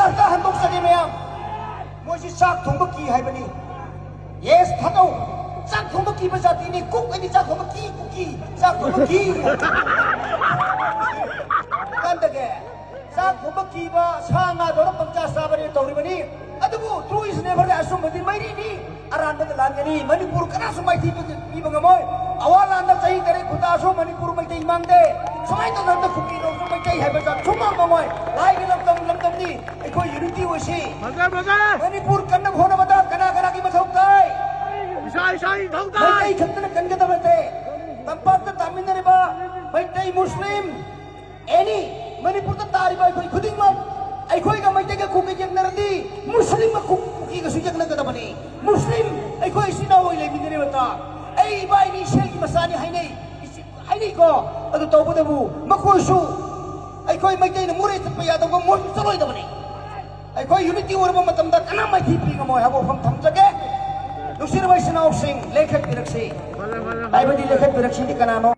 गिलास हंदोक सके मैम मोसी चाक थोंब की है बनी येस फटो चाक थोंब की बजाती ने कुक अनि चाक थोंब की कुकी चाक थोंब की कंदगे चाक थोंब की बा सांगा दोर पंचा साबरे तौरी बनी अदबु through is never the assume बदी मैरी नी अरान बद लांगनी मणिपुर कना सुमाई थी बी बंगमोय अवाल अंदर सही करे खुदा सो मणिपुर में तई मांगदे समाई तो नंद खुकी नो सुमाई तई है बजा सुमा बंगमोय लाई के लमदम नी एखो यूनिटी होसी मणिपुर कन्न होना बता कना कना की मथौ ताई इसाई धौता तई खतन कनगे तबते तंपात तामिनरे बा मैतई मुस्लिम एनी मणिपुर त तारिबा कोई खुदिंग अखोई का मैते के खुकी जगनरदी मुस्लिम खुकी का सुजगन गदबनी मुस्लिम अखोई सिना होई ले मिनरे बता ए बाइनी शेगी मसानी हाइनै को अदु तौबदबु मखोसु अखोई मैते न मुरे तपया दब मोन चलोय दबनी अखोई यूनिटी ओरब मतम दा कना मैथि पिग मोय हाबो फम थमजगे नुसिर वैष्णव सिंह लेखक बिरक्सी आइबदी लेखक बिरक्सी नि कनानो